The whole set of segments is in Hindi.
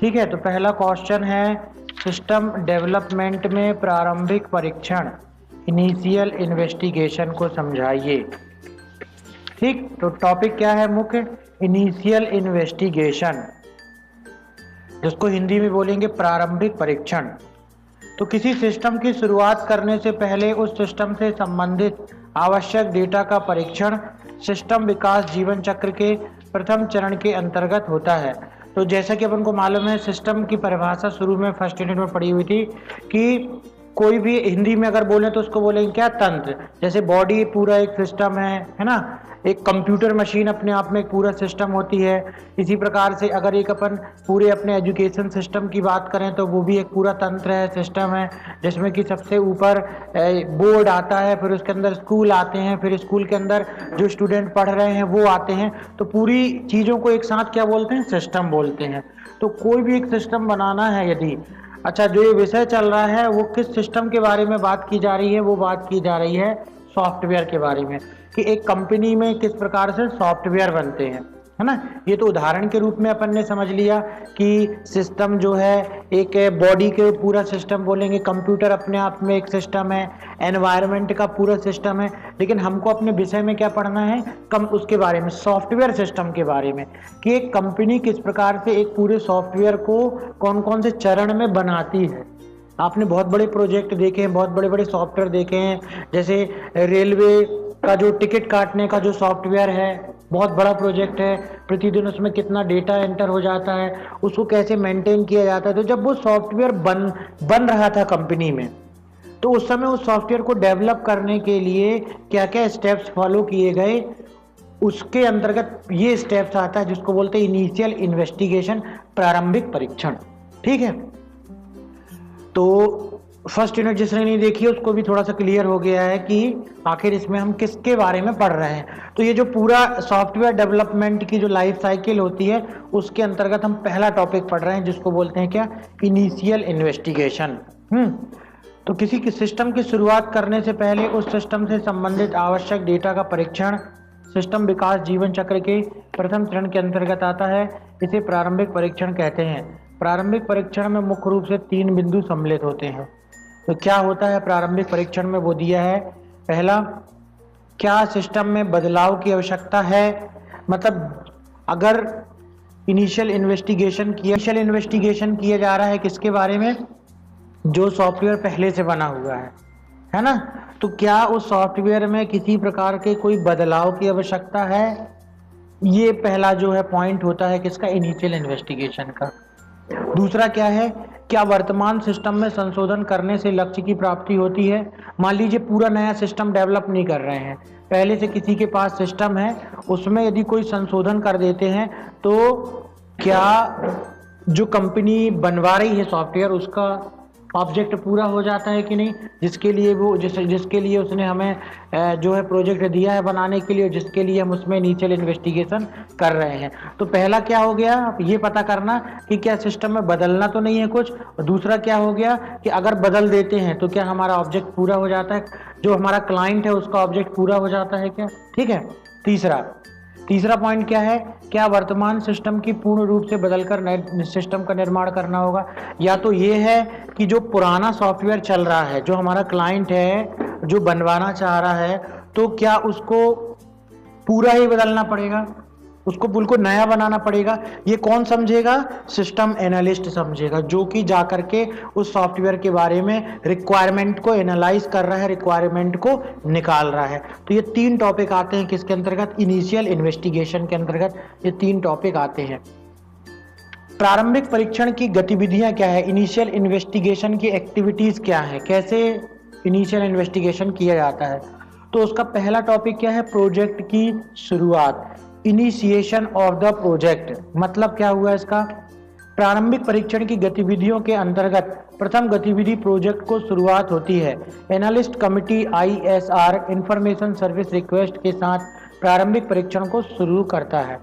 ठीक है, तो पहला क्वेश्चन है सिस्टम डेवलपमेंट में प्रारंभिक परीक्षण इनिशियल इन्वेस्टिगेशन को समझाइए। ठीक, तो टॉपिक क्या है मुख्य? इनिशियल इन्वेस्टिगेशन, जिसको हिंदी में बोलेंगे प्रारंभिक परीक्षण। तो किसी सिस्टम की शुरुआत करने से पहले उस सिस्टम से संबंधित आवश्यक डेटा का परीक्षण सिस्टम विकास जीवन चक्र के प्रथम चरण के अंतर्गत होता है। तो जैसा कि अपन को मालूम है, सिस्टम की परिभाषा शुरू में फर्स्ट यूनिट में पढ़ी हुई थी कि कोई भी हिंदी में अगर बोले तो उसको बोलेंगे क्या? तंत्र। जैसे बॉडी पूरा एक सिस्टम है ना, एक कंप्यूटर मशीन अपने आप में एक पूरा सिस्टम होती है। इसी प्रकार से अगर एक अपन पूरे अपने एजुकेशन सिस्टम की बात करें तो वो भी एक पूरा तंत्र है, सिस्टम है, जिसमें कि सबसे ऊपर बोर्ड आता है, फिर उसके अंदर स्कूल आते हैं, फिर स्कूल के अंदर जो स्टूडेंट पढ़ रहे हैं वो आते हैं। तो पूरी चीज़ों को एक साथ क्या बोलते हैं? सिस्टम बोलते हैं। तो कोई भी एक सिस्टम बनाना है यदि, अच्छा, जो ये विषय चल रहा है वो किस सिस्टम के बारे में बात की जा रही है? वो बात की जा रही है सॉफ्टवेयर के बारे में, कि एक कंपनी में किस प्रकार से सॉफ्टवेयर बनते हैं, है ना। ये तो उदाहरण के रूप में अपन ने समझ लिया कि सिस्टम जो है एक बॉडी के पूरा सिस्टम बोलेंगे, कंप्यूटर अपने आप में एक सिस्टम है, एनवायरनमेंट का पूरा सिस्टम है। लेकिन हमको अपने विषय में क्या पढ़ना है? कम उसके बारे में, सॉफ्टवेयर सिस्टम के बारे में, कि एक कंपनी किस प्रकार से एक पूरे सॉफ्टवेयर को कौन कौन से चरण में बनाती है। आपने बहुत बड़े प्रोजेक्ट देखे हैं, बहुत बड़े बड़े सॉफ्टवेयर देखे हैं, जैसे रेलवे का जो टिकट काटने का जो सॉफ्टवेयर है, बहुत बड़ा प्रोजेक्ट है, प्रतिदिन उसमें कितना डेटा एंटर हो जाता है, उसको कैसे मेंटेन किया जाता है। तो जब वो सॉफ्टवेयर बन रहा था कंपनी में, तो उस समय उस सॉफ्टवेयर को डेवलप करने के लिए क्या क्या स्टेप्स फॉलो किए गए, उसके अंतर्गत ये स्टेप्स आता है जिसको बोलते हैं इनिशियल इन्वेस्टिगेशन, प्रारंभिक परीक्षण। ठीक है, तो फर्स्ट यूनिट जिसने नहीं देखी उसको भी थोड़ा सा क्लियर हो गया है कि आखिर इसमें हम किसके बारे में पढ़ रहे हैं। तो ये जो पूरा सॉफ्टवेयर डेवलपमेंट की जो लाइफ साइकिल होती है उसके अंतर्गत हम पहला टॉपिक पढ़ रहे हैं जिसको बोलते हैं क्या? Initial investigation. तो किसी की सिस्टम की शुरुआत करने से पहले उस सिस्टम से संबंधित आवश्यक डेटा का परीक्षण सिस्टम विकास जीवन चक्र के प्रथम चरण के अंतर्गत आता है। इसे प्रारंभिक परीक्षण कहते हैं। प्रारंभिक परीक्षण में मुख्य रूप से 3 बिंदु सम्मिलित होते हैं। तो क्या होता है प्रारंभिक परीक्षण में? वो दिया है, पहला, क्या सिस्टम में बदलाव की आवश्यकता है? मतलब अगर इनिशियल इन्वेस्टिगेशन किया जा रहा है किसके बारे में? जो सॉफ्टवेयर पहले से बना हुआ है ना। तो क्या उस सॉफ्टवेयर में किसी प्रकार के कोई बदलाव की आवश्यकता है? ये पहला जो है पॉइंट होता है किसका? इनिशियल इन्वेस्टिगेशन का। दूसरा क्या है? क्या वर्तमान सिस्टम में संशोधन करने से लक्ष्य की प्राप्ति होती है? मान लीजिए पूरा नया सिस्टम डेवलप नहीं कर रहे हैं, पहले से किसी के पास सिस्टम है, उसमें यदि कोई संशोधन कर देते हैं तो क्या जो कंपनी बनवा रही है सॉफ्टवेयर उसका ऑब्जेक्ट पूरा हो जाता है कि नहीं, जिसके लिए उसने हमें जो है प्रोजेक्ट दिया है बनाने के लिए, जिसके लिए हम उसमें इनिशियल इन्वेस्टिगेशन कर रहे हैं। तो पहला क्या हो गया? ये पता करना कि क्या सिस्टम में बदलना तो नहीं है कुछ। और दूसरा क्या हो गया कि अगर बदल देते हैं तो क्या हमारा ऑब्जेक्ट पूरा हो जाता है, जो हमारा क्लाइंट है उसका ऑब्जेक्ट पूरा हो जाता है क्या। ठीक है, तीसरा पॉइंट क्या है? क्या वर्तमान सिस्टम की पूर्ण रूप से बदलकर नए सिस्टम का निर्माण करना होगा? या तो ये है कि जो पुराना सॉफ्टवेयर चल रहा है, जो हमारा क्लाइंट है जो बनवाना चाह रहा है, तो क्या उसको पूरा ही बदलना पड़ेगा, उसको बिल्कुल नया बनाना पड़ेगा? ये कौन समझेगा? सिस्टम एनालिस्ट समझेगा, जो कि जाकर के उस सॉफ्टवेयर के बारे में रिक्वायरमेंट को एनालाइज कर रहा है, रिक्वायरमेंट को निकाल रहा है। तो ये 3 टॉपिक आते हैं किसके अंतर्गत? इनिशियल इन्वेस्टिगेशन के अंतर्गत ये 3 टॉपिक आते हैं। प्रारंभिक परीक्षण की गतिविधियां क्या है? इनिशियल इन्वेस्टिगेशन की एक्टिविटीज क्या है? कैसे इनिशियल इन्वेस्टिगेशन किया जाता है? तो उसका पहला टॉपिक क्या है? प्रोजेक्ट की शुरुआत, इनिशिएशन ऑफ द प्रोजेक्ट। मतलब क्या हुआ इसका? प्रारंभिक परीक्षण की गतिविधियों के अंतर्गत प्रथम गतिविधि प्रोजेक्ट को शुरुआत होती है। Analyst committee ISR information service request के साथ प्रारंभिक परीक्षण को शुरू करता है।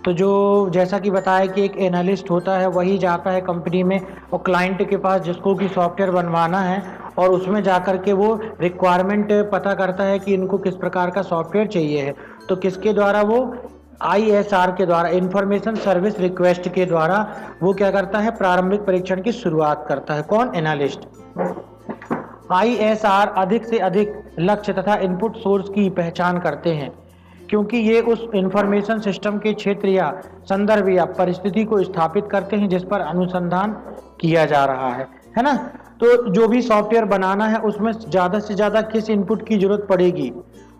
तो जो जैसा कि बताया कि एक एनालिस्ट होता है, वही जाता है कंपनी में और क्लाइंट के पास जिसको कि सॉफ्टवेयर बनवाना है, और उसमें जाकर के वो रिक्वायरमेंट पता करता है कि इनको किस प्रकार का सॉफ्टवेयर चाहिए है। तो किसके द्वारा? वो ISR के द्वारा, इंफॉर्मेशन सर्विस रिक्वेस्ट के द्वारा वो क्या करता है, प्रारंभिक परीक्षण की शुरुआत करता है। कौन? एनालिस्ट। ISR अधिक से अधिक लक्ष्य तथा इनपुट सोर्स की पहचान करते हैं, क्योंकि ये उस इंफॉर्मेशन सिस्टम के क्षेत्र या संदर्भ या परिस्थिति को स्थापित करते हैं जिस पर अनुसंधान किया जा रहा है ना। तो जो भी सॉफ्टवेयर बनाना है उसमें ज़्यादा से ज़्यादा किस इनपुट की जरूरत पड़ेगी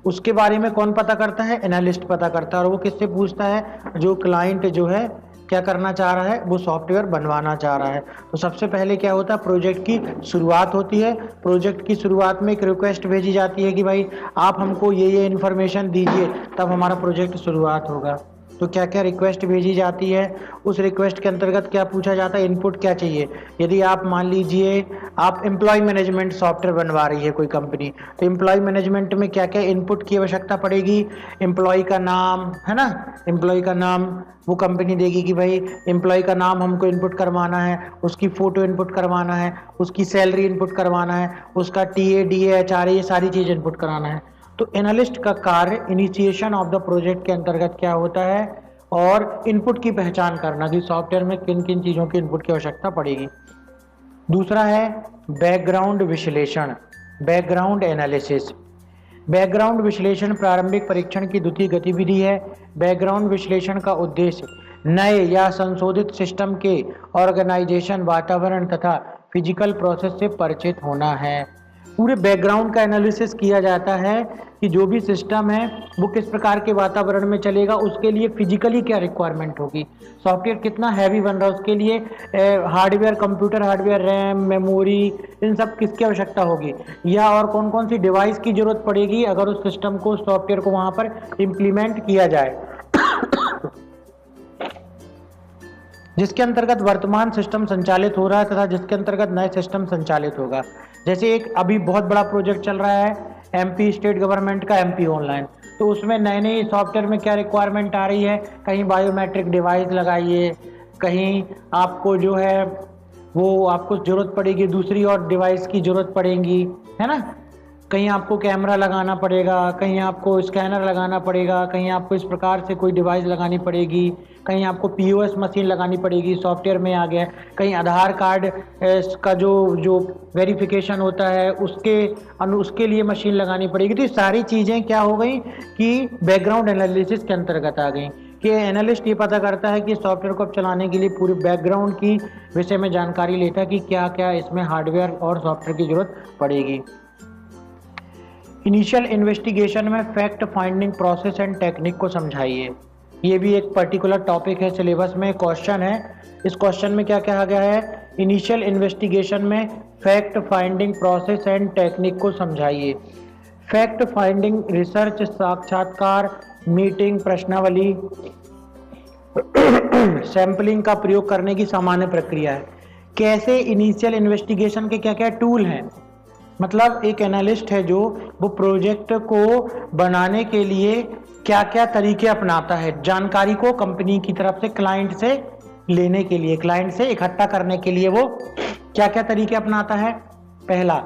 उसके बारे में कौन पता करता है? एनालिस्ट पता करता है। और वो किससे पूछता है? जो क्लाइंट जो है क्या करना चाह रहा है, वो सॉफ्टवेयर बनवाना चाह रहा है। तो सबसे पहले क्या होता है, प्रोजेक्ट की शुरुआत होती है। प्रोजेक्ट की शुरुआत में एक रिक्वेस्ट भेजी जाती है कि भाई आप हमको ये इन्फॉर्मेशन दीजिए, तब हमारा प्रोजेक्ट शुरुआत होगा। तो क्या क्या रिक्वेस्ट भेजी जाती है, उस रिक्वेस्ट के अंतर्गत क्या पूछा जाता है, इनपुट क्या चाहिए। यदि आप मान लीजिए आप एम्प्लॉय मैनेजमेंट सॉफ्टवेयर बनवा रही है कोई कंपनी, तो एम्प्लॉय मैनेजमेंट में क्या क्या इनपुट की आवश्यकता पड़ेगी? एम्प्लॉय का नाम, है ना, एम्प्लॉय का नाम वो कंपनी देगी कि भाई एम्प्लॉय का नाम हमको इनपुट करवाना है, उसकी फ़ोटो इनपुट करवाना है, उसकी सैलरी इनपुट करवाना है, उसका TA DA HRA ये सारी चीज़ इनपुट कराना है। तो एनालिस्ट का कार्य इनिशिएशन ऑफ द प्रोजेक्ट के अंतर्गत क्या होता है, और इनपुट की पहचान करना कि सॉफ्टवेयर में किन किन चीज़ों की इनपुट की आवश्यकता पड़ेगी। दूसरा है बैकग्राउंड विश्लेषण, बैकग्राउंड एनालिसिस। बैकग्राउंड विश्लेषण प्रारंभिक परीक्षण की द्वितीय गतिविधि है। बैकग्राउंड विश्लेषण का उद्देश्य नए या संशोधित सिस्टम के ऑर्गेनाइजेशन, वातावरण तथा फिजिकल प्रोसेस से परिचित होना है। पूरे बैकग्राउंड का एनालिसिस किया जाता है कि जो भी सिस्टम है वो किस प्रकार के वातावरण में चलेगा, उसके लिए फिजिकली क्या रिक्वायरमेंट होगी, सॉफ्टवेयर कितना हैवी बन रहा है, उसके लिए hardware, computer hardware, RAM, memory, इन सब किसकी आवश्यकता होगी, या और कौन कौन सी डिवाइस की जरूरत पड़ेगी अगर उस सिस्टम को, सॉफ्टवेयर को वहाँ पर इम्प्लीमेंट किया जाए, जिसके अंतर्गत वर्तमान सिस्टम संचालित हो रहा है तथा जिसके अंतर्गत नए सिस्टम संचालित होगा। जैसे एक अभी बहुत बड़ा प्रोजेक्ट चल रहा है MP स्टेट गवर्नमेंट का, MP ऑनलाइन, तो उसमें नए नए सॉफ्टवेयर में क्या रिक्वायरमेंट आ रही है, कहीं बायोमेट्रिक डिवाइस लगाइए, कहीं आपको जो है वो आपको ज़रूरत पड़ेगी दूसरी और डिवाइस की ज़रूरत पड़ेगी, है ना, कहीं आपको कैमरा लगाना पड़ेगा, कहीं आपको स्कैनर लगाना पड़ेगा, कहीं आपको इस प्रकार से कोई डिवाइस लगानी पड़ेगी, कहीं आपको POS मशीन लगानी पड़ेगी, सॉफ्टवेयर में आ गया, कहीं आधार कार्ड का जो वेरिफिकेशन होता है उसके लिए मशीन लगानी पड़ेगी। तो ये सारी चीज़ें क्या हो गई कि बैकग्राउंड एनालिसिस के अंतर्गत आ गई, कि एनालिस्ट ये पता करता है कि सॉफ्टवेयर को चलाने के लिए पूरे बैकग्राउंड की विषय में जानकारी लेता है कि क्या क्या इसमें हार्डवेयर और सॉफ्टवेयर की जरूरत पड़ेगी। इनिशियल इन्वेस्टिगेशन में fact finding process and technique को समझाइए। ये भी एक पर्टिकुलर टॉपिक है, सिलेबस में क्वेश्चन है। इस क्वेश्चन में क्या कहा गया है, इनिशियल इन्वेस्टिगेशन में fact finding process and technique को समझाइए। फैक्ट फाइंडिंग रिसर्च, साक्षात्कार, मीटिंग, प्रश्नावली, सैंपलिंग का प्रयोग करने की सामान्य प्रक्रिया है। कैसे इनिशियल इन्वेस्टिगेशन के क्या क्या टूल हैं, मतलब एक एनालिस्ट है जो वो प्रोजेक्ट को बनाने के लिए क्या क्या तरीके अपनाता है, जानकारी को कंपनी की तरफ से क्लाइंट से लेने के लिए, क्लाइंट से इकट्ठा करने के लिए वो क्या क्या तरीके अपनाता है। पहला,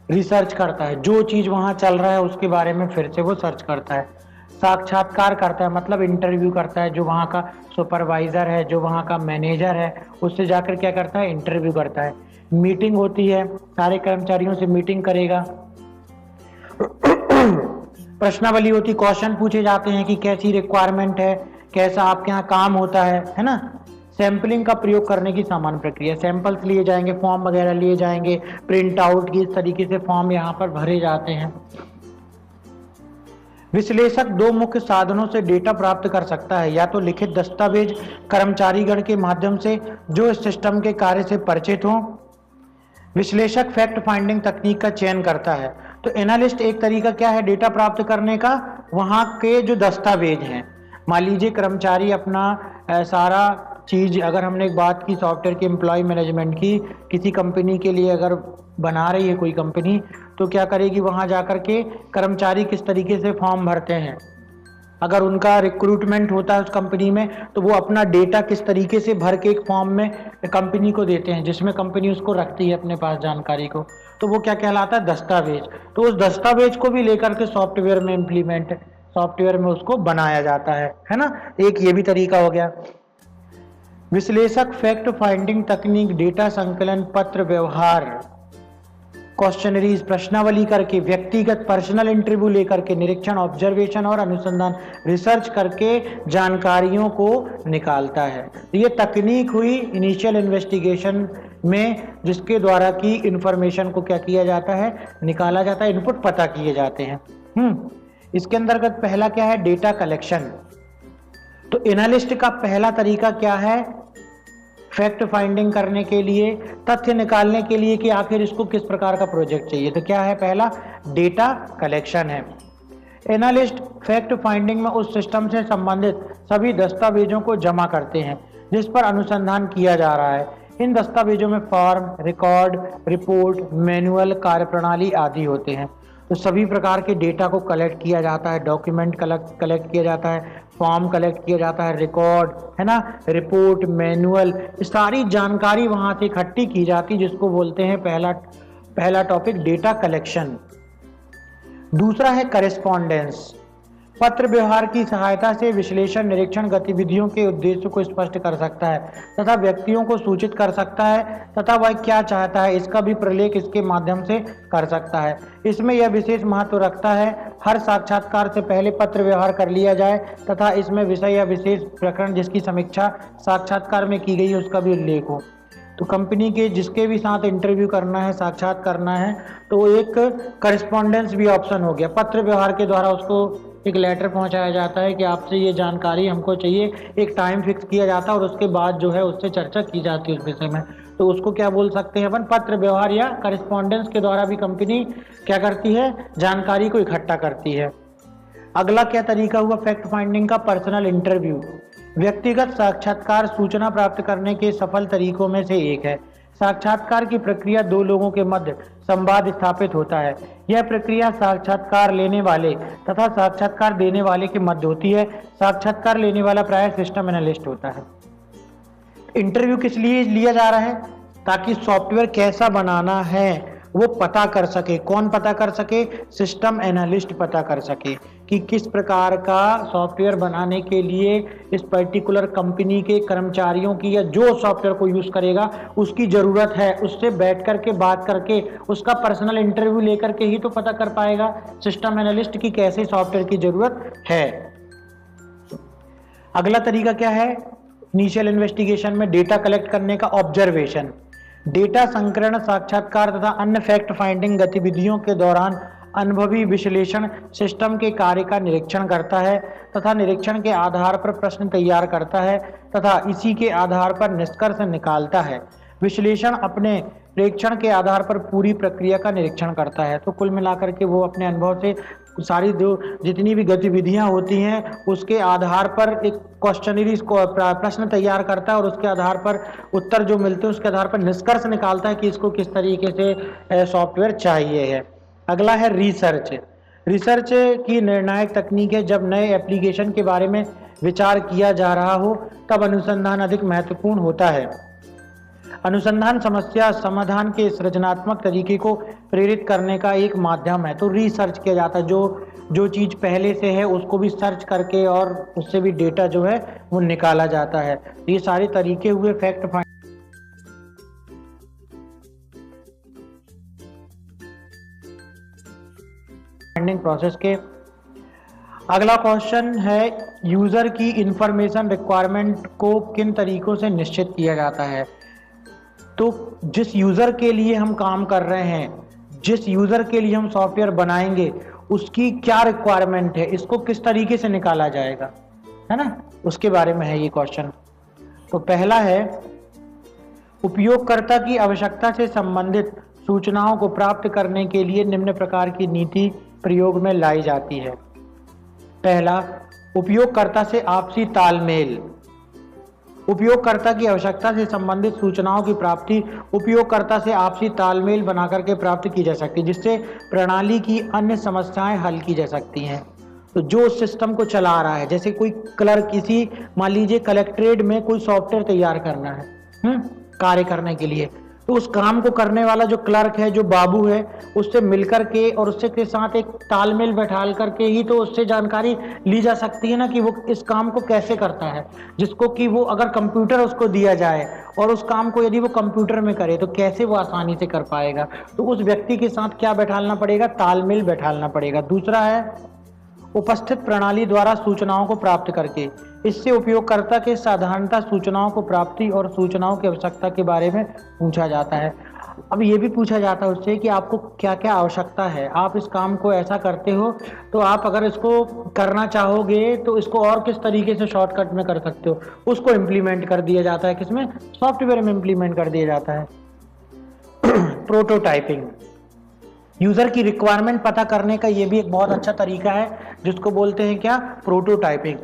रिसर्च करता है, जो चीज़ वहाँ चल रहा है उसके बारे में फिर से वो सर्च करता है। साक्षात्कार करता है, मतलब इंटरव्यू करता है, जो वहाँ का सुपरवाइज़र है, जो वहाँ का मैनेजर है, उससे जाकर क्या करता है, इंटरव्यू करता है। मीटिंग होती है, सारे कर्मचारियों से मीटिंग करेगा। प्रश्नावली होती, क्वेश्चन पूछे जाते हैं कि कैसी रिक्वायरमेंट है, कैसा आपके यहाँ काम होता है ना। सैंपलिंग का प्रयोग करने की सामान्य प्रक्रिया, सैंपल्स लिए जाएंगे, फॉर्म वगैरह लिए जाएंगे, प्रिंट आउट की इस तरीके से फॉर्म यहाँ पर भरे जाते हैं। विश्लेषक दो मुख्य साधनों से डेटा प्राप्त कर सकता है, या तो लिखित दस्तावेज कर्मचारीगण के माध्यम से जो इस सिस्टम के कार्य से परिचित हों। विश्लेषक फैक्ट फाइंडिंग तकनीक का चयन करता है। तो एनालिस्ट एक तरीका क्या है डेटा प्राप्त करने का, वहाँ के जो दस्तावेज हैं, मान लीजिए कर्मचारी अपना सारा चीज़, अगर हमने एक बात की सॉफ्टवेयर के एम्प्लॉय मैनेजमेंट की, किसी कंपनी के लिए अगर बना रही है कोई कंपनी, तो क्या करेगी, वहाँ जाकर के कर्मचारी किस तरीके से फॉर्म भरते हैं, अगर उनका रिक्रूटमेंट होता है उस कंपनी में, तो वो अपना डेटा किस तरीके से भर के एक फॉर्म में कंपनी को देते हैं, जिसमें कंपनी उसको रखती है अपने पास जानकारी को, तो वो क्या कहलाता है, दस्तावेज। तो उस दस्तावेज को भी लेकर के सॉफ्टवेयर में इम्प्लीमेंट, सॉफ्टवेयर में उसको बनाया जाता है ना। एक ये भी तरीका हो गया। विश्लेषक फैक्ट फाइंडिंग तकनीक, डेटा संकलन, पत्र व्यवहार, क्वेश्चनरीज, प्रश्नावली करके, व्यक्तिगत पर्सनल इंटरव्यू लेकर के, निरीक्षण ऑब्जर्वेशन और अनुसंधान रिसर्च करके जानकारियों को निकालता है। ये तकनीक हुई इनिशियल इन्वेस्टिगेशन में, जिसके द्वारा की इंफॉर्मेशन को क्या किया जाता है, निकाला जाता है, इनपुट पता किए जाते हैं। इसके अंतर्गत पहला क्या है, डेटा कलेक्शन। तो एनालिस्ट का पहला तरीका क्या है, फैक्ट फाइंडिंग करने के लिए, तथ्य निकालने के लिए कि आखिर इसको किस प्रकार का प्रोजेक्ट चाहिए। तो क्या है, पहला डेटा कलेक्शन है। एनालिस्ट फैक्ट फाइंडिंग में उस सिस्टम से संबंधित सभी दस्तावेजों को जमा करते हैं जिस पर अनुसंधान किया जा रहा है। इन दस्तावेजों में फॉर्म, रिकॉर्ड, रिपोर्ट, मैनुअल, कार्यप्रणाली आदि होते हैं। तो सभी प्रकार के डेटा को कलेक्ट किया जाता है, डॉक्यूमेंट कलेक्ट किया जाता है, फॉर्म कलेक्ट किया जाता है, रिकॉर्ड है ना, रिपोर्ट, मैनुअल, सारी जानकारी वहां से इकट्ठी की जाती, जिसको बोलते हैं पहला टॉपिक डेटा कलेक्शन। दूसरा है करेस्पॉन्डेंस। पत्र व्यवहार की सहायता से विश्लेषण निरीक्षण गतिविधियों के उद्देश्य को स्पष्ट कर सकता है तथा व्यक्तियों को सूचित कर सकता है तथा वह क्या चाहता है इसका भी प्रलेख इसके माध्यम से कर सकता है। इसमें यह विशेष महत्व रखता है हर साक्षात्कार से पहले पत्र व्यवहार कर लिया जाए तथा इसमें विषय या विशेष प्रकरण जिसकी समीक्षा साक्षात्कार में की गई है उसका भी उल्लेख हो। तो कंपनी के जिसके भी साथ इंटरव्यू करना है, साक्षात करना है, तो एक करेस्पॉन्डेंस भी ऑप्शन हो गया। पत्र व्यवहार के द्वारा उसको एक लेटर पहुंचाया जाता है कि आपसे ये जानकारी हमको चाहिए, एक टाइम फिक्स किया जाता है और उसके बाद जो है उससे चर्चा की जाती है उस विषय में। तो उसको क्या बोल सकते हैं अपन, पत्र व्यवहार या करेस्पॉन्डेंस के द्वारा भी कंपनी क्या करती है, जानकारी को इकट्ठा करती है। अगला क्या तरीका हुआ फैक्ट फाइंडिंग का, पर्सनल इंटरव्यू। व्यक्तिगत साक्षात्कार सूचना प्राप्त करने के सफल तरीकों में से एक है। साक्षात्कार की प्रक्रिया दो लोगों के मध्य संवाद स्थापित होता है। यह प्रक्रिया साक्षात्कार लेने वाले तथा साक्षात्कार देने वाले के मध्य होती है। साक्षात्कार लेने वाला प्रायः सिस्टम एनालिस्ट होता है। इंटरव्यू किस लिए लिया जा रहा है, ताकि सॉफ्टवेयर कैसा बनाना है वो पता कर सके। कौन पता कर सके, सिस्टम एनालिस्ट पता कर सके कि किस प्रकार का सॉफ्टवेयर बनाने के लिए इस पर्टिकुलर कंपनी के कर्मचारियों की या जो सॉफ्टवेयर को यूज करेगा उसकी जरूरत है। उससे बैठ करके बात करके उसका पर्सनल इंटरव्यू लेकर के ही तो पता कर पाएगा सिस्टम एनालिस्ट की कैसे सॉफ्टवेयर की जरूरत है। अगला तरीका क्या है, इनिशियल इन्वेस्टिगेशन में डेटा कलेक्ट करने का, ऑब्जर्वेशन। डेटा संकलन, साक्षात्कार तथा अन्य फैक्ट फाइंडिंग गतिविधियों के दौरान अनुभवी विश्लेषण सिस्टम के कार्य का निरीक्षण करता है तथा निरीक्षण के आधार पर प्रश्न तैयार करता है तथा इसी के आधार पर निष्कर्ष निकालता है। विश्लेषण अपने प्रेक्षण के आधार पर पूरी प्रक्रिया का निरीक्षण करता है। तो कुल मिलाकर के वो अपने अनुभव से सारी जो जितनी भी गतिविधियां होती हैं उसके आधार पर एक क्वेश्चनरी प्रश्न तैयार करता है और उसके आधार पर उत्तर जो मिलते हैं उसके आधार पर निष्कर्ष निकालता है कि इसको किस तरीके से सॉफ्टवेयर चाहिए है। अगला है रिसर्च। रिसर्च की निर्णायक तकनीक है। जब नए एप्लीकेशन के बारे में विचार किया जा रहा हो तब अनुसंधान अधिक महत्वपूर्ण होता है। अनुसंधान समस्या समाधान के सृजनात्मक तरीके को प्रेरित करने का एक माध्यम है। तो रिसर्च किया जाता है, जो चीज पहले से है उसको भी सर्च करके और उससे भी डेटा जो है वो निकाला जाता है। ये सारे तरीके हुए फैक्ट फाइंडिंग प्रोसेस के। अगला क्वेश्चन है, यूजर की इंफॉर्मेशन रिक्वायरमेंट को किन तरीकों से निश्चित किया जाता है। तो जिस यूजर के लिए हम काम कर रहे हैं, जिस यूजर के लिए हम सॉफ्टवेयर बनाएंगे उसकी क्या रिक्वायरमेंट है, इसको किस तरीके से निकाला जाएगा, है ना, उसके बारे में है ये क्वेश्चन। तो पहला है, उपयोगकर्ता की आवश्यकता से संबंधित सूचनाओं को प्राप्त करने के लिए निम्न प्रकार की नीति प्रयोग में लाई जाती है। पहला, उपयोगकर्ता से आपसी तालमेल। उपयोगकर्ता की आवश्यकता से संबंधित सूचनाओं की प्राप्ति उपयोगकर्ता से आपसी तालमेल बनाकर के प्राप्त की जा सकती है, जिससे प्रणाली की अन्य समस्याएं हल की जा सकती हैं। तो जो सिस्टम को चला रहा है, जैसे कोई क्लर्क, किसी मान लीजिए कलेक्ट्रेट में कोई सॉफ्टवेयर तैयार करना है कार्य करने के लिए, तो उस काम को करने वाला जो क्लर्क है, जो बाबू है, उससे मिलकर के और उससे के साथ एक तालमेल बैठाल करके ही तो उससे जानकारी ली जा सकती है ना कि वो इस काम को कैसे करता है। जिसको कि वो अगर कंप्यूटर उसको दिया जाए और उस काम को यदि वो कंप्यूटर में करे तो कैसे वो आसानी से कर पाएगा। तो उस व्यक्ति के साथ क्या बैठालना पड़ेगा, तालमेल बैठालना पड़ेगा। दूसरा है उपस्थित प्रणाली द्वारा सूचनाओं को प्राप्त करके। इससे उपयोगकर्ता के साधारणतः सूचनाओं को प्राप्ति और सूचनाओं की आवश्यकता के बारे में पूछा जाता है। अब ये भी पूछा जाता है उससे कि आपको क्या क्या आवश्यकता है, आप इस काम को ऐसा करते हो तो आप अगर इसको करना चाहोगे तो इसको और किस तरीके से शॉर्टकट में कर सकते हो, उसको इम्प्लीमेंट कर दिया जाता है। किसमें, सॉफ्टवेयर में इम्प्लीमेंट कर दिया जाता है। प्रोटोटाइपिंग, यूजर की रिक्वायरमेंट पता करने का ये भी एक बहुत अच्छा तरीका है जिसको बोलते हैं क्या, प्रोटोटाइपिंग।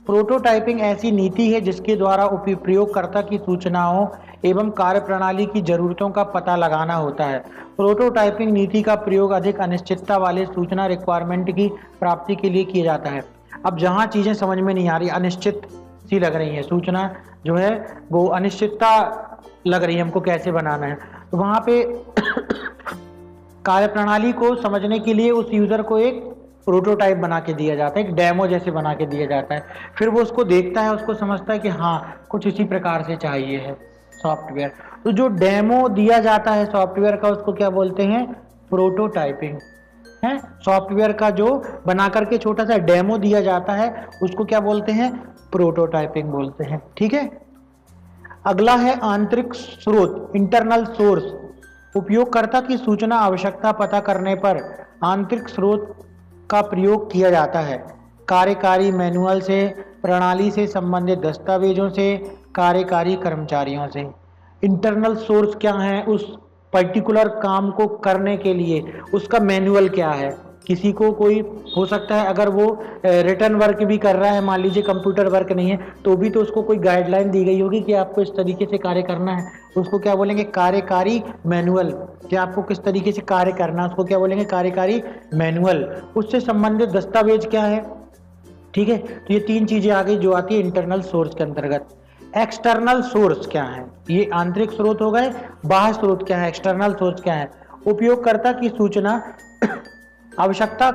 प्रोटोटाइपिंग ऐसी नीति है जिसके द्वारा प्रयोगकर्ता की सूचनाओं एवं कार्यप्रणाली की जरूरतों का पता लगाना होता है। प्रोटोटाइपिंग नीति का प्रयोग अधिक अनिश्चितता वाले सूचना रिक्वायरमेंट की प्राप्ति के लिए किया जाता है। अब जहाँ चीजें समझ में नहीं आ रही, अनिश्चित सी लग रही है, सूचना जो है वो अनिश्चितता लग रही है, हमको कैसे बनाना है, तो वहां पे कार्यप्रणाली को समझने के लिए उस यूजर को एक प्रोटोटाइप बना के दिया जाता है, एक डेमो जैसे बना के दिया जाता है। फिर वो उसको देखता है, उसको समझता है कि हाँ कुछ इसी प्रकार से चाहिए है सॉफ्टवेयर। तो जो डेमो दिया जाता है सॉफ्टवेयर का उसको क्या बोलते हैं, प्रोटोटाइपिंग है। सॉफ्टवेयर का जो बना करके छोटा सा डेमो दिया जाता है उसको क्या बोलते हैं, प्रोटोटाइपिंग बोलते हैं। ठीक है, अगला है आंतरिक स्रोत, इंटरनल सोर्स। उपयोगकर्ता की सूचना आवश्यकता पता करने पर आंतरिक स्रोत का प्रयोग किया जाता है। कार्यकारी मैनुअल से, प्रणाली से संबंधित दस्तावेजों से, कार्यकारी कर्मचारियों से। इंटरनल सोर्स क्या है, उस पर्टिकुलर काम को करने के लिए उसका मैनुअल क्या है। किसी को कोई हो सकता है अगर वो रिटर्न वर्क भी कर रहा है, मान लीजिए कंप्यूटर वर्क नहीं है, तो भी तो उसको कोई गाइडलाइन दी गई होगी कि आपको इस तरीके से कार्य करना है। उसको क्या बोलेंगे, कार्यकारी मैनुअल। कि आपको किस तरीके से कार्य करना है उसको क्या बोलेंगे, कार्यकारी मैनुअल। उससे संबंधित दस्तावेज क्या है। ठीक है, तो ये तीन चीजें आ गई जो आती है इंटरनल सोर्स के अंतर्गत। एक्सटर्नल सोर्स क्या है, ये आंतरिक स्रोत हो गए। बाह्य स्रोत क्या है, एक्सटर्नल सोर्स क्या है, उपयोगकर्ता की सूचना आवश्यकता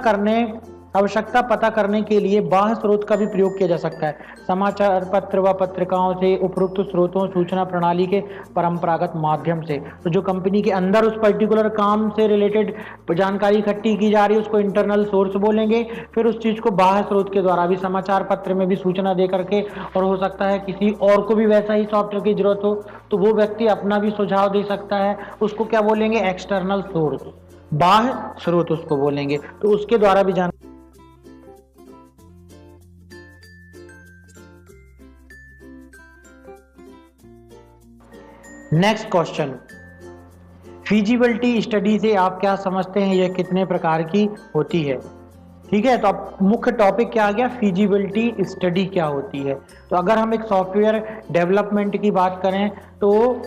पता करने के लिए बाह्य स्रोत का भी प्रयोग किया जा सकता है। समाचार पत्र व पत्रिकाओं से, उपरोक्त स्रोतों, सूचना प्रणाली के परंपरागत माध्यम से। तो जो कंपनी के अंदर उस पर्टिकुलर काम से रिलेटेड जानकारी इकट्ठी की जा रही है उसको इंटरनल सोर्स बोलेंगे। फिर उस चीज को बाह्य स्रोत के द्वारा भी, समाचार पत्र में भी सूचना दे करके, और हो सकता है किसी और को भी वैसा ही सॉफ्टवेयर की जरूरत हो तो वो व्यक्ति अपना भी सुझाव दे सकता है, उसको क्या बोलेंगे, एक्सटर्नल सोर्स, बाह्य स्रोत उसको बोलेंगे। तो उसके द्वारा भी जान। नेक्स्ट क्वेश्चन, फिजिबिलिटी स्टडी से आप क्या समझते हैं, यह कितने प्रकार की होती है। ठीक है, तो अब मुख्य टॉपिक क्या आ गया, फिजिबिलिटी स्टडी क्या होती है। तो अगर हम एक सॉफ्टवेयर डेवलपमेंट की बात करें तो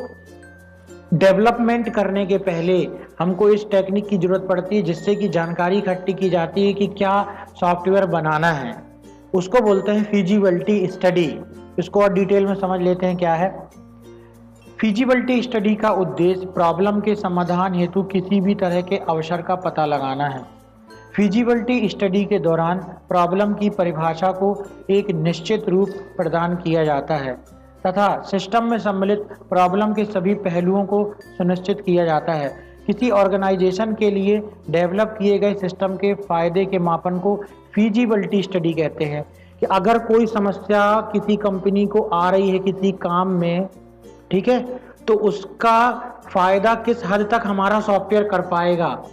डेवलपमेंट करने के पहले हमको इस टेक्निक की जरूरत पड़ती है जिससे कि जानकारी इकट्ठी की जाती है कि क्या सॉफ्टवेयर बनाना है, उसको बोलते हैं फिजिबिलिटी स्टडी। इसको और डिटेल में समझ लेते हैं क्या है। फिजिबिलिटी स्टडी का उद्देश्य प्रॉब्लम के समाधान हेतु किसी भी तरह के अवसर का पता लगाना है। फिजिबिलिटी स्टडी के दौरान प्रॉब्लम की परिभाषा को एक निश्चित रूप प्रदान किया जाता है तथा सिस्टम में सम्मिलित प्रॉब्लम के सभी पहलुओं को सुनिश्चित किया जाता है। किसी ऑर्गेनाइजेशन के लिए डेवलप किए गए सिस्टम के फायदे के मापन को फिजिबिलिटी स्टडी कहते हैं। कि अगर कोई समस्या किसी कंपनी को आ रही है किसी काम में, ठीक है, तो उसका फायदा किस हद तक हमारा सॉफ्टवेयर कर पाएगा,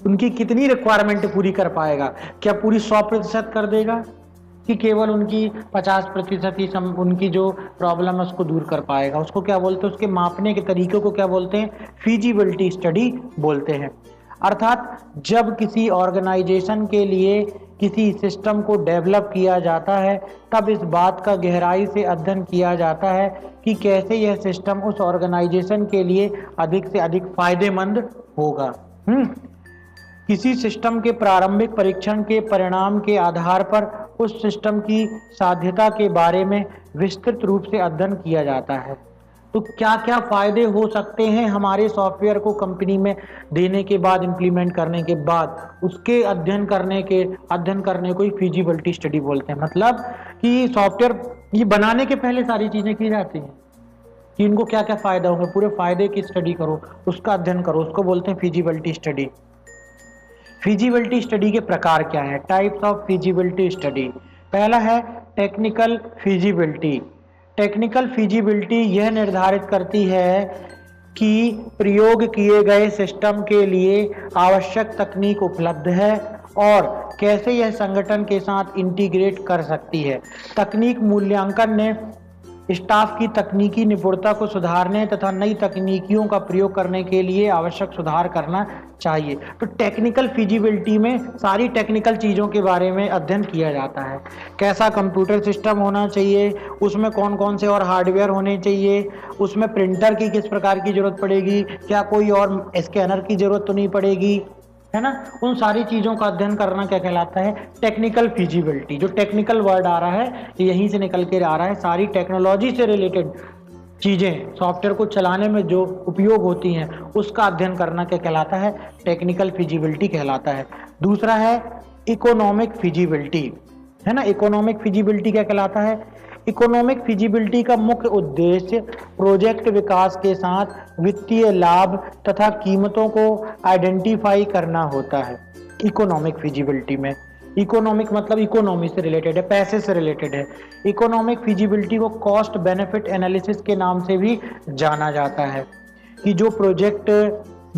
उनकी कितनी रिक्वायरमेंट पूरी कर पाएगा, क्या पूरी 100% कर देगा कि केवल उनकी 50% ही उनकी जो प्रॉब्लम है उसको दूर कर पाएगा, उसको क्या बोलते हैं, उसके मापने के तरीके को क्या बोलते हैं, फिजिबिलिटी स्टडी बोलते हैं। अर्थात जब किसी ऑर्गेनाइजेशन के लिए किसी सिस्टम को डेवलप किया जाता है तब इस बात का गहराई से अध्ययन किया जाता है कि कैसे यह सिस्टम उस ऑर्गेनाइजेशन के लिए अधिक से अधिक फायदेमंद होगा। किसी सिस्टम के प्रारंभिक परीक्षण के परिणाम के आधार पर उस सिस्टम की साध्यता के बारे में विस्तृत रूप से अध्ययन किया जाता है। तो क्या क्या फायदे हो सकते हैं हमारे सॉफ्टवेयर को कंपनी में देने के बाद, इम्प्लीमेंट करने के बाद, उसके अध्ययन करने को ही फीजिबिलिटी स्टडी बोलते हैं। मतलब कि सॉफ्टवेयर ये बनाने के पहले सारी चीजें की जाती हैं कि इनको क्या क्या फायदा होंगे, पूरे फायदे की स्टडी करो, उसका अध्ययन करो, उसको बोलते हैं फीजिबिलिटी स्टडी। फीजिबिलिटी स्टडी के प्रकार क्या है? Types of feasibility study. पहला है टेक्निकल फीजिबिलिटी। टेक्निकल फीजिबिलिटी यह निर्धारित करती है कि प्रयोग किए गए सिस्टम के लिए आवश्यक तकनीक उपलब्ध है और कैसे यह संगठन के साथ इंटीग्रेट कर सकती है। तकनीक मूल्यांकन ने स्टाफ की तकनीकी निपुणता को सुधारने तथा नई तकनीकियों का प्रयोग करने के लिए आवश्यक सुधार करना चाहिए। तो टेक्निकल फिजिबिलिटी में सारी टेक्निकल चीज़ों के बारे में अध्ययन किया जाता है। कैसा कंप्यूटर सिस्टम होना चाहिए, उसमें कौन कौन से और हार्डवेयर होने चाहिए, उसमें प्रिंटर की किस प्रकार की ज़रूरत पड़ेगी, क्या कोई और स्कैनर की ज़रूरत तो नहीं पड़ेगी, है ना। उन सारी चीज़ों का अध्ययन करना क्या कहलाता है? Technical feasibility. जो टेक्निकल वर्ड आ रहा है यहीं से निकल के आ रहा है। सारी टेक्नोलॉजी से रिलेटेड चीज़ें सॉफ्टवेयर को चलाने में जो उपयोग होती हैं उसका अध्ययन करना क्या कहलाता है? टेक्निकल फिजिबिलिटी कहलाता है। दूसरा है इकोनॉमिक फिजिबिलिटी, है ना। इकोनॉमिक फिजिबिलिटी क्या कहलाता है? इकोनॉमिक फिजिबिलिटी का मुख्य उद्देश्य प्रोजेक्ट विकास के साथ वित्तीय लाभ तथा कीमतों को आइडेंटिफाई करना होता है। इकोनॉमिक फिजिबिलिटी में, इकोनॉमिक मतलब इकोनॉमी से रिलेटेड है, पैसे से रिलेटेड है। इकोनॉमिक फिजिबिलिटी को कॉस्ट बेनिफिट एनालिसिस के नाम से भी जाना जाता है कि जो प्रोजेक्ट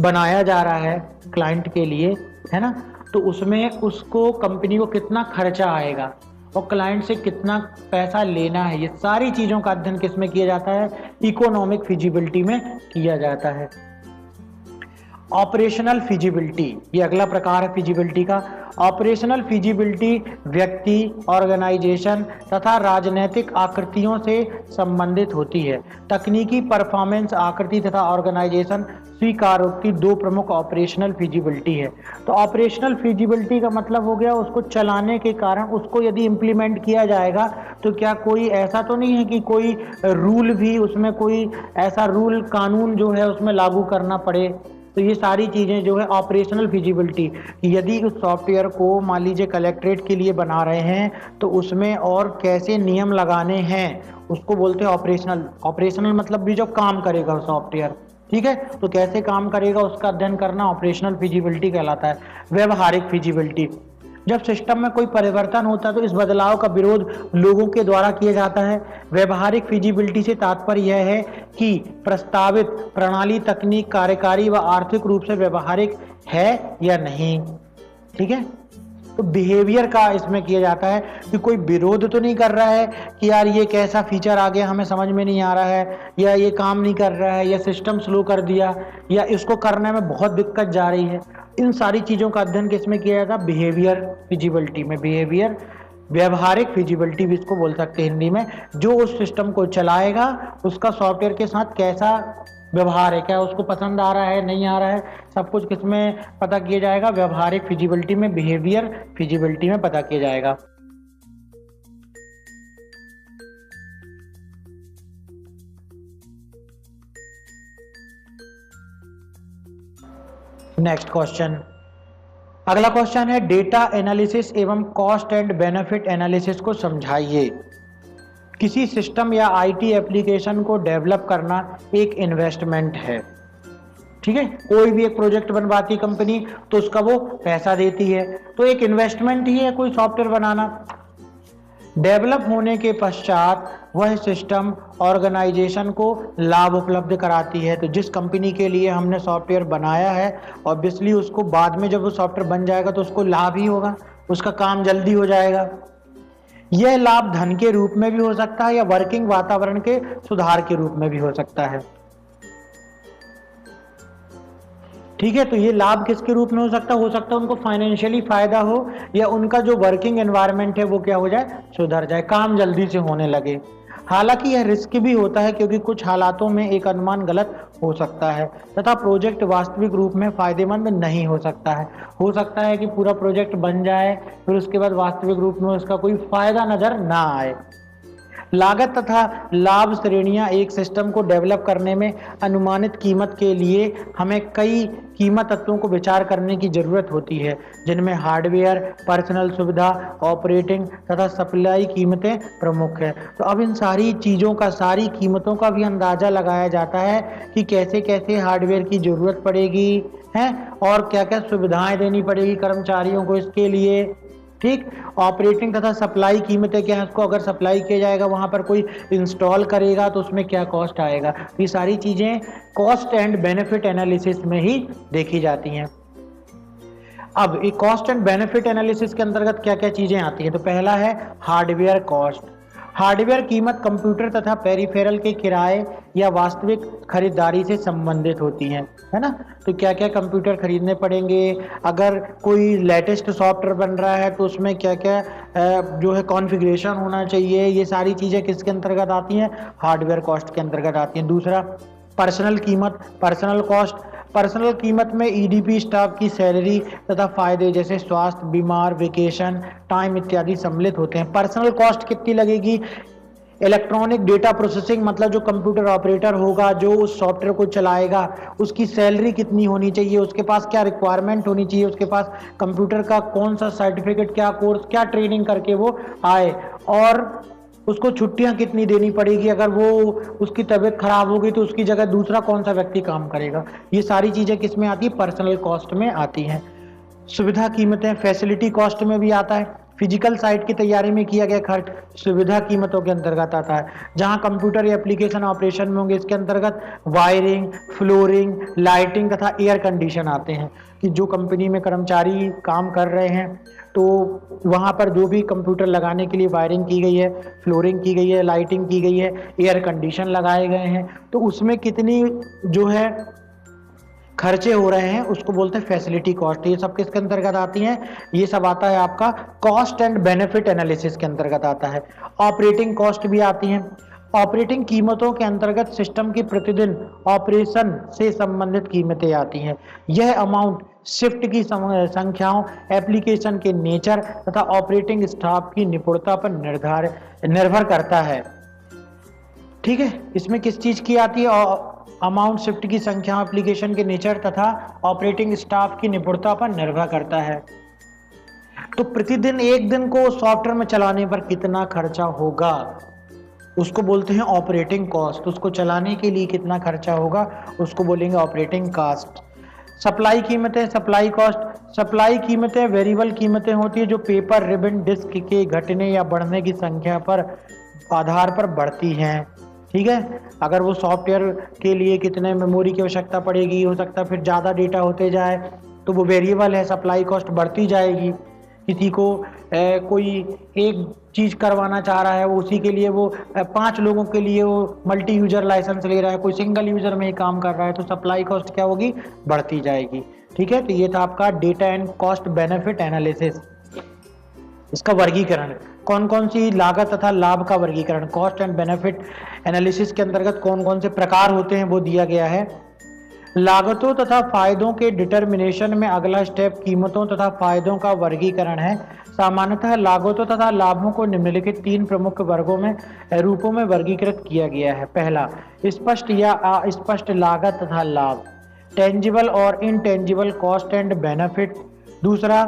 बनाया जा रहा है क्लाइंट के लिए, है ना, तो उसमें उसको कंपनी को कितना खर्चा आएगा और क्लाइंट से कितना पैसा लेना है, ये सारी चीज़ों का अध्ययन किस में किया जाता है? इकोनॉमिक फिजिबिलिटी में किया जाता है। ऑपरेशनल फिजिबिलिटी, ये अगला प्रकार है फिजिबिलिटी का। ऑपरेशनल फिजिबिलिटी व्यक्ति, ऑर्गेनाइजेशन तथा राजनीतिक आकृतियों से संबंधित होती है। तकनीकी परफॉर्मेंस आकृति तथा ऑर्गेनाइजेशन स्वीकारोक्ति दो प्रमुख ऑपरेशनल फिजिबिलिटी है। तो ऑपरेशनल फिजिबिलिटी का मतलब हो गया उसको चलाने के कारण, उसको यदि इम्प्लीमेंट किया जाएगा तो क्या कोई ऐसा तो नहीं है कि कोई रूल भी उसमें, कोई ऐसा रूल कानून जो है उसमें लागू करना पड़े। तो ये सारी चीज़ें जो है ऑपरेशनल फिजिबिलिटी, यदि उस सॉफ्टवेयर को मान लीजिए कलेक्ट्रेट के लिए बना रहे हैं तो उसमें और कैसे नियम लगाने हैं उसको बोलते हैं ऑपरेशनल। ऑपरेशनल मतलब भी जो काम करेगा सॉफ्टवेयर, ठीक है, तो कैसे काम करेगा उसका अध्ययन करना ऑपरेशनल फिजिबिलिटी कहलाता है। व्यवहारिक फिजिबिलिटी, जब सिस्टम में कोई परिवर्तन होता है तो इस बदलाव का विरोध लोगों के द्वारा किया जाता है। व्यवहारिक फिजिबिलिटी से तात्पर्य यह है कि प्रस्तावित प्रणाली, तकनीक, कार्यकारी व आर्थिक रूप से व्यवहारिक है या नहीं, ठीक है। तो बिहेवियर का इसमें किया जाता है कि कोई विरोध तो नहीं कर रहा है कि यार ये कैसा फीचर आ गया हमें समझ में नहीं आ रहा है, या ये काम नहीं कर रहा है, या सिस्टम स्लो कर दिया, या इसको करने में बहुत दिक्कत जा रही है। इन सारी चीज़ों का अध्ययन किसमें किया जाता है? बिहेवियर फिजिबिलिटी में। बिहेवियर, व्यवहारिक फिजिबिलिटी भी इसको बोल सकते हैं हिंदी में। जो उस सिस्टम को चलाएगा उसका सॉफ्टवेयर के साथ कैसा व्यवहार है, क्या उसको पसंद आ रहा है, नहीं आ रहा है, सब कुछ किसमें पता किया जाएगा? व्यवहारिक फिजिबिलिटी में, बिहेवियर फिजिबिलिटी में पता किया जाएगा। नेक्स्ट क्वेश्चन, अगला क्वेश्चन है डेटा एनालिसिस एवं कॉस्ट एंड बेनिफिट एनालिसिस को समझाइए। किसी सिस्टम या आईटी एप्लीकेशन को डेवलप करना एक इन्वेस्टमेंट है, ठीक है। कोई भी एक प्रोजेक्ट बनवाती कंपनी तो उसका वो पैसा देती है, तो एक इन्वेस्टमेंट ही है कोई सॉफ्टवेयर बनाना। डेवलप होने के पश्चात वह सिस्टम ऑर्गेनाइजेशन को लाभ उपलब्ध कराती है। तो जिस कंपनी के लिए हमने सॉफ्टवेयर बनाया है ऑब्वियसली उसको बाद में जब वो सॉफ्टवेयर बन जाएगा तो उसको लाभ ही होगा, उसका काम जल्दी हो जाएगा। यह लाभ धन के रूप में भी हो सकता है या वर्किंग वातावरण के सुधार के रूप में भी हो सकता है, ठीक है। तो ये लाभ किसके रूप में हो सकता है उनको फाइनेंशियली फायदा हो या उनका जो वर्किंग एनवायरनमेंट है वो क्या हो जाए, सुधर जाए, काम जल्दी से होने लगे। हालांकि यह रिस्क भी होता है क्योंकि कुछ हालातों में एक अनुमान गलत हो सकता है तथा प्रोजेक्ट वास्तविक रूप में फायदेमंद नहीं हो सकता है। हो सकता है कि पूरा प्रोजेक्ट बन जाए फिर उसके बाद वास्तविक रूप में उसका कोई फायदा नजर ना आए। लागत तथा लाभ श्रेणियां एक सिस्टम को डेवलप करने में अनुमानित कीमत के लिए हमें कई कीमत तत्वों को विचार करने की जरूरत होती है, जिनमें हार्डवेयर, पर्सनल सुविधा, ऑपरेटिंग तथा सप्लाई कीमतें प्रमुख है। तो अब इन सारी चीज़ों का, सारी कीमतों का भी अंदाजा लगाया जाता है कि कैसे कैसे हार्डवेयर की जरूरत पड़ेगी है और क्या क्या सुविधाएं देनी पड़ेगी कर्मचारियों को इसके लिए। ठीक, ऑपरेटिंग तथा सप्लाई कीमतें क्या है, उसको अगर सप्लाई किया जाएगा वहां पर कोई इंस्टॉल करेगा तो उसमें क्या कॉस्ट आएगा। ये सारी चीजें कॉस्ट एंड बेनिफिट एनालिसिस में ही देखी जाती हैं। अब ये कॉस्ट एंड बेनिफिट एनालिसिस के अंतर्गत क्या क्या चीजें आती हैं, तो पहला है हार्डवेयर कॉस्ट। हार्डवेयर कीमत कंप्यूटर तथा पेरिफेरल के किराए या वास्तविक खरीदारी से संबंधित होती हैं, है ना। तो क्या क्या कंप्यूटर खरीदने पड़ेंगे, अगर कोई लेटेस्ट सॉफ्टवेयर बन रहा है तो उसमें क्या क्या जो है कॉन्फ़िगरेशन होना चाहिए, ये सारी चीज़ें किसके अंतर्गत आती हैं, हार्डवेयर कॉस्ट के अंतर्गत आती हैं। दूसरा पर्सनल कीमत, पर्सनल कॉस्ट। पर्सनल कीमत में ईडीपी स्टाफ की सैलरी तथा फायदे जैसे स्वास्थ्य, बीमार, वेकेशन टाइम इत्यादि सम्मिलित होते हैं। पर्सनल कॉस्ट कितनी लगेगी, इलेक्ट्रॉनिक डेटा प्रोसेसिंग मतलब जो कंप्यूटर ऑपरेटर होगा, जो उस सॉफ्टवेयर को चलाएगा, उसकी सैलरी कितनी होनी चाहिए, उसके पास क्या रिक्वायरमेंट होनी चाहिए, उसके पास कंप्यूटर का कौन सा सर्टिफिकेट, क्या कोर्स, क्या ट्रेनिंग करके वो आए, और उसको छुट्टियां कितनी देनी पड़ेगी, अगर वो उसकी तबीयत खराब होगी तो उसकी जगह दूसरा कौन सा व्यक्ति काम करेगा। ये सारी चीजें किस में आती है, पर्सनल कॉस्ट में आती हैं। सुविधा कीमतें फैसिलिटी कॉस्ट में भी आता है। फिजिकल साइट की तैयारी में किया गया खर्च सुविधा कीमतों के अंतर्गत आता है। जहां कंप्यूटर या एप्लीकेशन ऑपरेशन में होंगे इसके अंतर्गत वायरिंग, फ्लोरिंग, लाइटिंग तथा एयर कंडीशन आते हैं, कि जो कंपनी में कर्मचारी काम कर रहे हैं तो वहां पर जो भी कंप्यूटर लगाने के लिए वायरिंग की गई है, फ्लोरिंग की गई है, लाइटिंग की गई है, एयर कंडीशन लगाए गए हैं, तो उसमें कितनी जो है खर्चे हो रहे हैं उसको बोलते हैं फैसिलिटी कॉस्ट। ये सब किसके अंतर्गत आती हैं, ये सब आता है आपका कॉस्ट एंड बेनिफिट एनालिसिस के अंतर्गत आता है। ऑपरेटिंग कॉस्ट भी आती हैं। ऑपरेटिंग कीमतों के अंतर्गत सिस्टम की प्रतिदिन ऑपरेशन से संबंधित कीमतें आती हैं। यह अमाउंट शिफ्ट की संख्याओं, एप्लीकेशन के नेचर तथा ऑपरेटिंग स्टाफ की निपुणता पर निर्भर करता है। ठीक है, इसमें किस चीज की आती है, अमाउंट, शिफ्ट की संख्या, एप्लीकेशन के नेचर तथा ऑपरेटिंग स्टाफ की निपुणता पर निर्भर करता है। तो प्रतिदिन एक दिन को सॉफ्टवेयर में चलाने पर कितना खर्चा होगा उसको बोलते हैं ऑपरेटिंग कॉस्ट। उसको चलाने के लिए कितना खर्चा होगा उसको बोलेंगे ऑपरेटिंग कॉस्ट। सप्लाई कीमतें, सप्लाई कॉस्ट। सप्लाई कीमतें वेरिएबल कीमतें होती है जो पेपर, रिबन, डिस्क के घटने या बढ़ने की संख्या पर आधार पर बढ़ती हैं। ठीक है, अगर वो सॉफ्टवेयर के लिए कितने मेमोरी की आवश्यकता पड़ेगी, हो सकता है फिर ज़्यादा डेटा होते जाए तो वो वेरिएबल है, सप्लाई कॉस्ट बढ़ती जाएगी। किसी को कोई एक चीज़ करवाना चाह रहा है, वो उसी के लिए वो 5 लोगों के लिए वो मल्टी यूजर लाइसेंस ले रहा है, कोई सिंगल यूजर में ही काम कर रहा है, तो सप्लाई कॉस्ट क्या होगी, बढ़ती जाएगी। ठीक है, तो ये था आपका data and cost benefit analysis. इसका वर्गीकरण, कौन कौन सी लागत तथा लाभ का वर्गीकरण, कॉस्ट एंड बेनिफिट एनालिसिस के अंतर्गत कौन कौन से प्रकार होते हैं वो दिया गया है। लागतों तथा फायदों के डिटर्मिनेशन में अगला स्टेप कीमतों तथा फायदों का वर्गीकरण है। सामान्यतः लागतों तथा लाभों को निम्नलिखित 3 प्रमुख वर्गों में रूपों में वर्गीकृत किया गया है। पहला, स्पष्ट या अस्पष्ट लागत तथा लाभ, टेंजिबल और इनटेंजिबल कॉस्ट एंड बेनिफिट। दूसरा,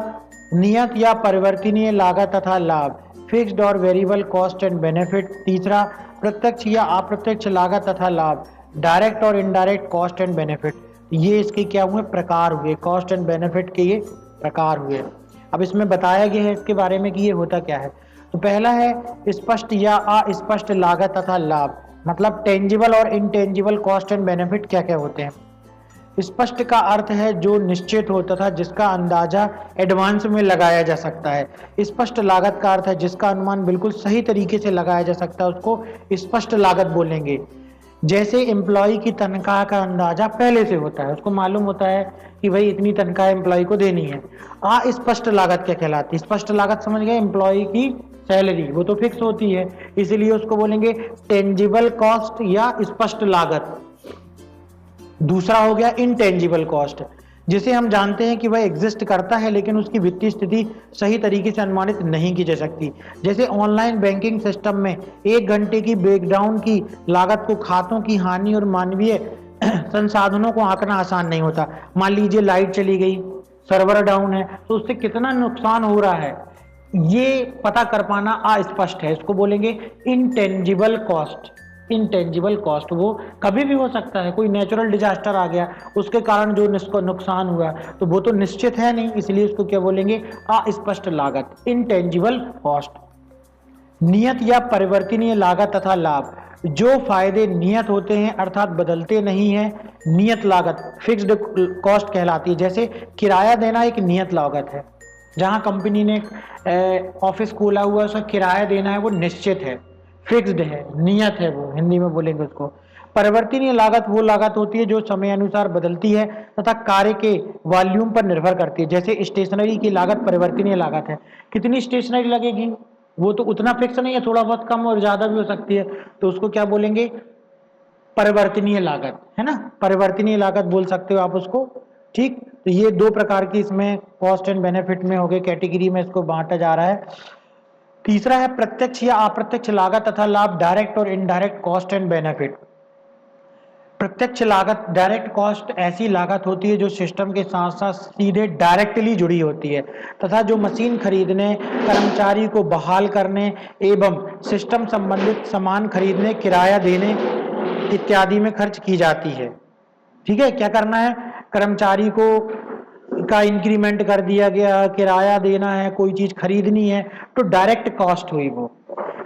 नियत या परिवर्तनीय लागत तथा लाभ, फिक्स्ड और वेरिएबल कॉस्ट एंड बेनिफिट। तीसरा, प्रत्यक्ष या अप्रत्यक्ष लागत तथा लाभ, डायरेक्ट और इनडायरेक्ट कॉस्ट एंड बेनिफिट। ये इसके क्या हुए, प्रकार हुए, कॉस्ट एंड बेनिफिट के ये प्रकार हुए। अब इसमें बताया गया है इसके बारे में कि ये होता क्या है। तो पहला है स्पष्ट या अस्पष्ट लागत तथा लाभ, मतलब टेंजिबल और इनटेंजिबल कॉस्ट एंड बेनिफिट क्या क्या होते हैं। स्पष्ट का अर्थ है जो निश्चित हो तथा जिसका अंदाजा एडवांस में लगाया जा सकता है। स्पष्ट लागत का अर्थ है जिसका अनुमान बिल्कुल सही तरीके से लगाया जा सकता है, उसको स्पष्ट लागत बोलेंगे। जैसे एम्प्लॉय की तनख्वाह का अंदाजा पहले से होता है, उसको मालूम होता है कि भाई इतनी तनख्वाह एम्प्लॉय को देनी है। अस्पष्ट लागत क्या कहलाती है, स्पष्ट लागत समझ गए, एम्प्लॉय की सैलरी वो तो फिक्स होती है, इसलिए उसको बोलेंगे टेंजिबल कॉस्ट या स्पष्ट लागत। दूसरा हो गया इनटेंजिबल कॉस्ट, जिसे हम जानते हैं कि वह एग्जिस्ट करता है लेकिन उसकी वित्तीय स्थिति सही तरीके से अनुमानित नहीं की जा सकती। जैसे ऑनलाइन बैंकिंग सिस्टम में 1 घंटे की ब्रेकडाउन की लागत को, खातों की हानि और मानवीय संसाधनों को आंकना आसान नहीं होता। मान लीजिए लाइट चली गई, सर्वर डाउन है, तो उससे कितना नुकसान हो रहा है ये पता कर पाना अस्पष्ट है। इसको बोलेंगे इनटेंजिबल कॉस्ट। इनटेंजिबल कॉस्ट वो कभी भी हो सकता है, कोई नेचुरल डिजास्टर आ गया उसके कारण जो नुकसान हुआ तो वो तो निश्चित है नहीं, इसलिए उसको क्या बोलेंगे, अस्पष्ट लागत, इनटेंजिबल कॉस्ट। नियत या परिवर्तनीय लागत तथा लाभ, जो फायदे नियत होते हैं अर्थात बदलते नहीं हैं, नियत लागत फिक्स्ड कॉस्ट कहलाती है। जैसे किराया देना एक नियत लागत है, जहां कंपनी ने ऑफिस खोला हुआ है उसका किराया देना है वो निश्चित है, फिक्स्ड है, नियत है, वो हिंदी में बोलेंगे उसको। परिवर्तनीय लागत वो लागत होती है जो समय अनुसार बदलती है तथा कार्य के वॉल्यूम पर निर्भर करती है। जैसे स्टेशनरी की लागत परिवर्तनीय लागत है, कितनी स्टेशनरी लगेगी वो तो उतना फिक्स नहीं है, थोड़ा बहुत कम और ज्यादा भी हो सकती है, तो उसको क्या बोलेंगे, परिवर्तनीय लागत, है ना, परिवर्तनीय लागत बोल सकते हो आप उसको। ठीक, तो ये दो प्रकार की इसमें कॉस्ट एंड बेनिफिट में हो गए, कैटेगरी में इसको बांटा जा रहा है। तीसरा है प्रत्यक्ष या अप्रत्यक्ष लागत तथा लाभ, डायरेक्ट और इनडायरेक्ट कॉस्ट एंड बेनिफिट। प्रत्यक्ष लागत, डायरेक्ट कॉस्ट ऐसी लागत होती है जो सिस्टम के साथ साथ सीधे डायरेक्टली जुड़ी होती है तथा जो मशीन खरीदने, कर्मचारी को बहाल करने एवं सिस्टम संबंधित सामान खरीदने, किराया देने इत्यादि में खर्च की जाती है। ठीक है, क्या करना है, कर्मचारी को का इंक्रीमेंट कर दिया गया, किराया देना है, कोई चीज खरीदनी है, तो डायरेक्ट कॉस्ट हुई वो।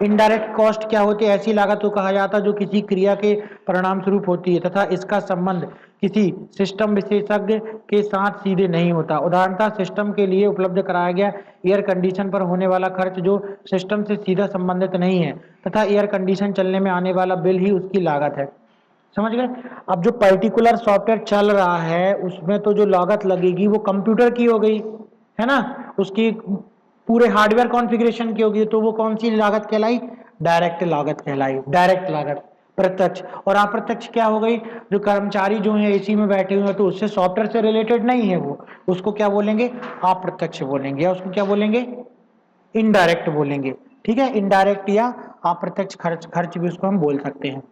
इनडायरेक्ट कॉस्ट क्या होती है, ऐसी लागत को कहा जाता है जो किसी क्रिया के परिणाम स्वरूप होती है तथा इसका संबंध किसी सिस्टम विशेषज्ञ के साथ सीधे नहीं होता। उदाहरणतः सिस्टम के लिए उपलब्ध कराया गया एयर कंडीशन पर होने वाला खर्च जो सिस्टम से सीधा संबंधित नहीं है तथा एयर कंडीशन चलने में आने वाला बिल ही उसकी लागत है। समझ गए। अब जो पर्टिकुलर सॉफ्टवेयर चल रहा है उसमें तो जो लागत लगेगी वो कंप्यूटर की हो गई, है ना, उसकी पूरे हार्डवेयर कॉन्फ़िगरेशन की होगी, तो वो कौन सी लागत कहलाई, डायरेक्ट लागत कहलाई, डायरेक्ट लागत। प्रत्यक्ष और अप्रत्यक्ष क्या हो गई, जो कर्मचारी जो है एसी में बैठे हुए हैं तो उससे सॉफ्टवेयर से रिलेटेड नहीं है वो, उसको क्या बोलेंगे, अप्रत्यक्ष बोलेंगे, या उसको क्या बोलेंगे, इनडायरेक्ट बोलेंगे। ठीक है, इनडायरेक्ट या अप्रत्यक्ष खर्च भी उसको हम बोल सकते हैं।